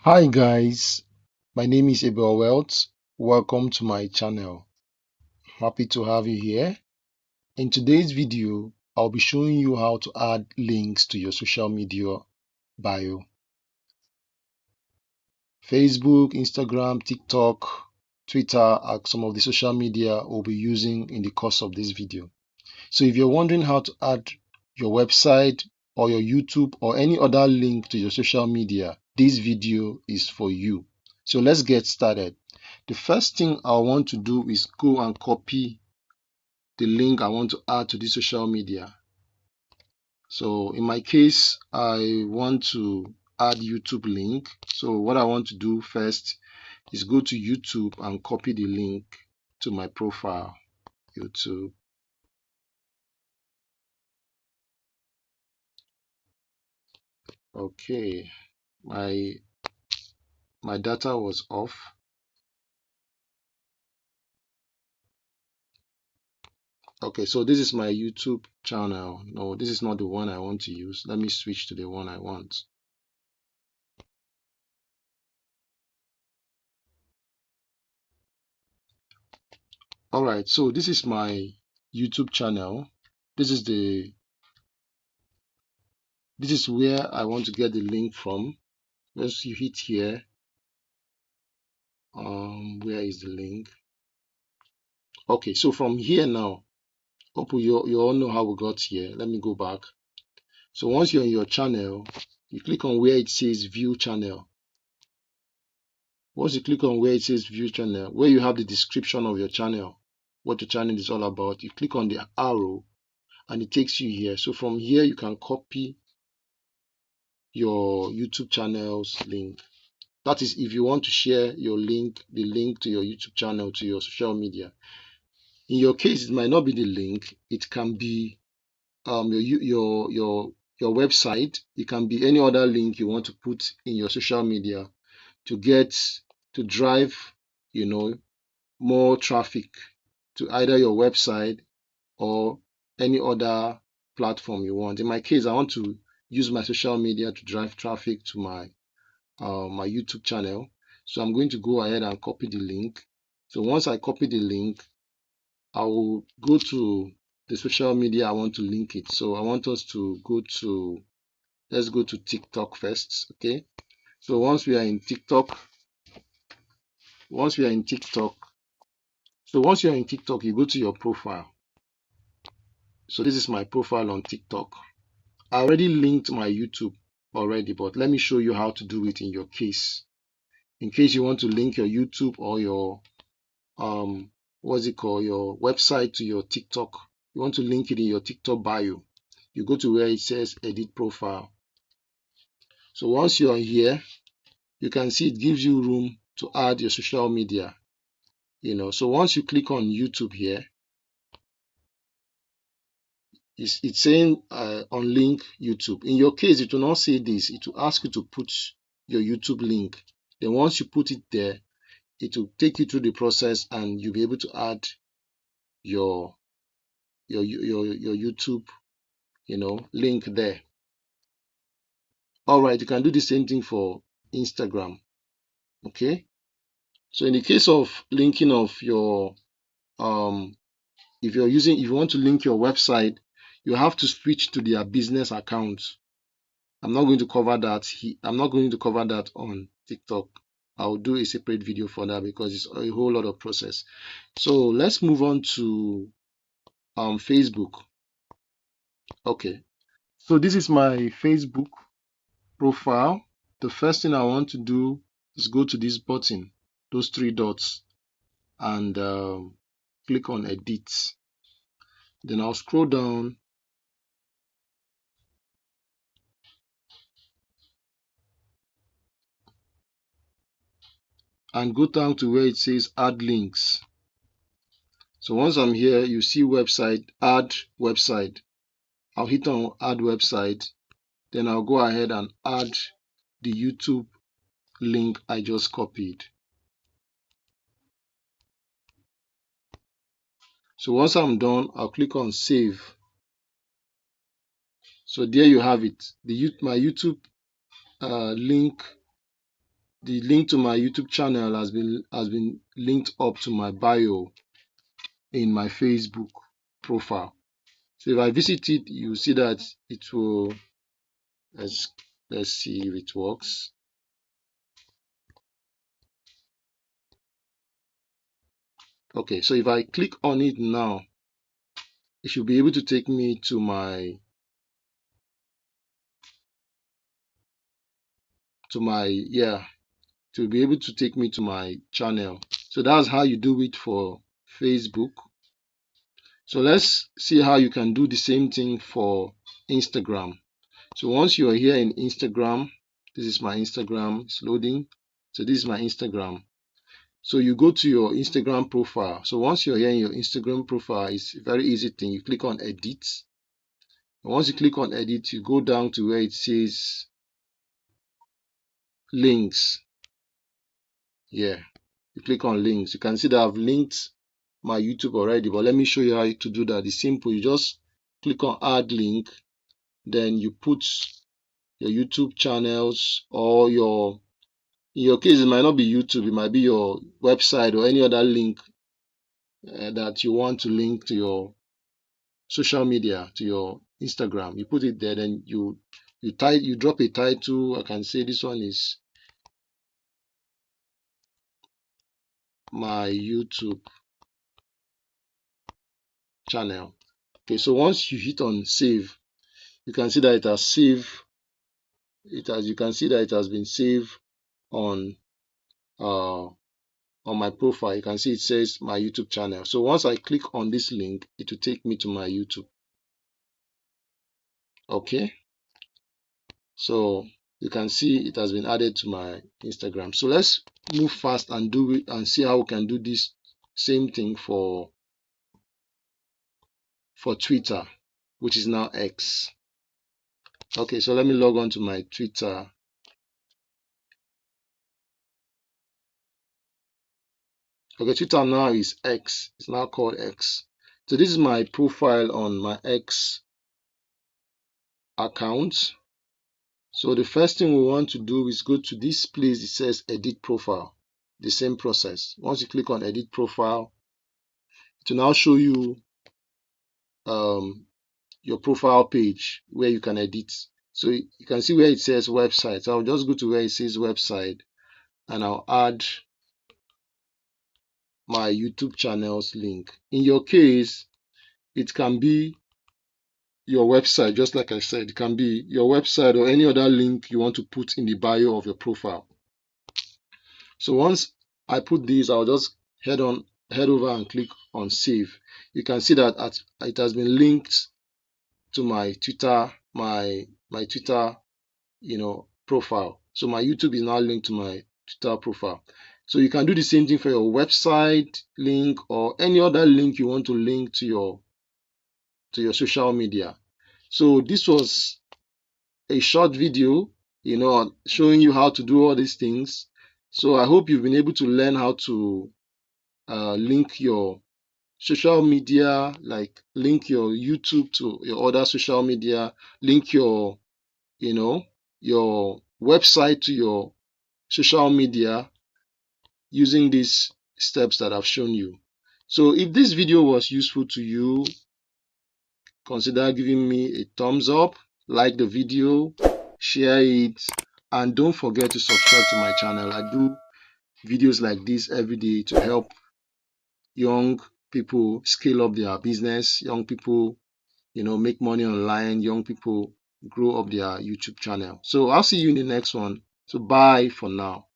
Hi guys, my name is Abel Wealth. Welcome to my channel. Happy to have you here. In today's video, I'll be showing you how to add links to your social media bio. Facebook, Instagram, TikTok, Twitter are some of the social media we'll be using in the course of this video. So if you're wondering how to add your website or your YouTube or any other link to your social media, this video is for you. So let's get started. The first thing I want to do is go and copy the link I want to add to the social media. So in my case, I want to add YouTube link. So what I want to do first is go to YouTube and copy the link to my profile, YouTube. Okay, my data was off. Okay, so this is my YouTube channel. No, this is not the one I want to use. Let me switch to the one I want. All right, so this is my YouTube channel. This is where I want to get the link from. Once you hit here, where is the link? Okay, so from here now, hope you all know how we got here. Let me go back. So once you're in your channel, you click on where it says view channel. Once you click on where it says view channel, where you have the description of your channel, what your channel is all about, you click on the arrow and it takes you here. So from here, you can copy your YouTube channel's link. That is if you want to share your link, the link to your YouTube channel to your social media. In your case, it might not be the link. It can be your website. It can be any other link you want to put in your social media to drive, more traffic to either your website or any other platform you want. In my case, I want to use my social media to drive traffic to my YouTube channel. So I'm going to go ahead and copy the link. So once I copy the link, I will go to the social media I want to link it. So I want us to let's go to TikTok first. Okay. So once we are in TikTok, once we are in TikTok, so once you're in TikTok, you go to your profile. So this is my profile on TikTok. I already linked my YouTube already, but let me show you how to do it in your case. In case you want to link your YouTube or your what's it called, your website to your TikTok, you want to link it in your TikTok bio, you go to where it says edit profile. So once you're here, you can see it gives you room to add your social media. So once you click on YouTube here, it's saying on link YouTube. In your case, it will not say this. It will ask you to put your YouTube link. Then once you put it there, it will take you through the process and you'll be able to add your YouTube, link there. All right, you can do the same thing for Instagram. Okay. So in the case of linking of your if you want to link your website, you have to switch to their business account. I'm not going to cover that. I'm not going to cover that on TikTok. I'll do a separate video for that because it's a whole lot of process. So let's move on to Facebook. Okay. So this is my Facebook profile. The first thing I want to do is go to this button, those three dots, and click on edit. Then I'll scroll down and go down to where it says add links. So once I'm here, you see website, add website. I'll hit on add website. Then I'll go ahead and add the YouTube link I just copied. So once I'm done, I'll click on save. So there you have it. My YouTube link the link to my YouTube channel has been linked up to my bio in my Facebook profile. So if I visit it, you see that it will, let's see if it works. Okay, so if I click on it now, it should be able to take me to my to be able to take me to my channel. So that's how you do it for Facebook. So let's see how you can do the same thing for Instagram. So once you are here in Instagram, this is my Instagram, it's loading. So this is my Instagram. So you go to your Instagram profile. So once you're here in your Instagram profile, it's a very easy thing. You click on edit. And once you click on edit, you go down to where it says links. Yeah, you click on links. You can see that I've linked my YouTube already, but let me show you how to do that. It's simple. You just click on add link, then you put your YouTube channels, or in your case it might not be YouTube, it might be your website or any other link that you want to link to your social media, to your Instagram. You put it there, then you drop a title. I can say this one is my YouTube channel. Okay, so once you hit on save, you can see that it has saved. You can see that it has been saved on my profile. You can see it says my YouTube channel. So once I click on this link, it will take me to my YouTube. Okay, so you can see it has been added to my Instagram. So let's move fast and do it and see how we can do this same thing for Twitter, which is now X. Okay, so let me log on to my Twitter. Okay, Twitter now is X. It's now called X. So this is my profile on my X account. So the first thing we want to do is go to this place. It says edit profile. The same process. Once you click on edit profile, it will now show you your profile page where you can edit. So you can see where it says website. So I'll just go to where it says website, and I'll add my YouTube channel's link. In your case, it can be your website, just like I said. It can be your website or any other link you want to put in the bio of your profile. So once I put this, I'll just head over and click on save. You can see that it has been linked to my Twitter, my Twitter, profile. So my YouTube is now linked to my Twitter profile. So you can do the same thing for your website link or any other link you want to link to your social media. So this was a short video, showing you how to do all these things. So I hope you've been able to learn how to link your social media, like link your YouTube to your other social media, link your website to your social media using these steps that I've shown you. So if this video was useful to you, consider giving me a thumbs up, like the video, share it, and don't forget to subscribe to my channel. I do videos like this every day to help young people scale up their business, young people, make money online, young people grow up their YouTube channel. So I'll see you in the next one. So bye for now.